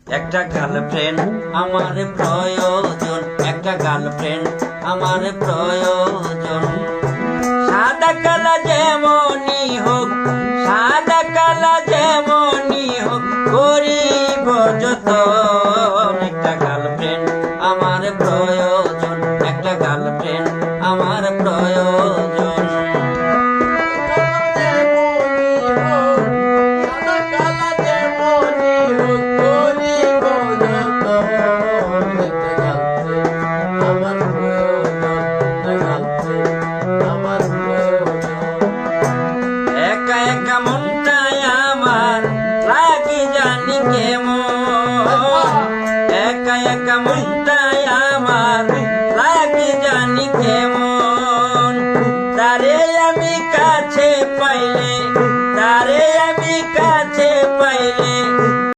একটা গার্লফ্রেন্ড আমার প্রয়োজন, একটা গার্লফ্রেন্ড আমার প্রয়োজন। সাদা কালা যেমনই হোক, সাদা কালা যেমনই হোক, করিব যতন। একটা গার্লফ্রেন্ড আমার প্রয়োজন, একটা গার্লফ্রেন্ড আমার প্রয়োজন। একা একা মনটাই আমার লাগে জানি কেমন, একা একা মনটা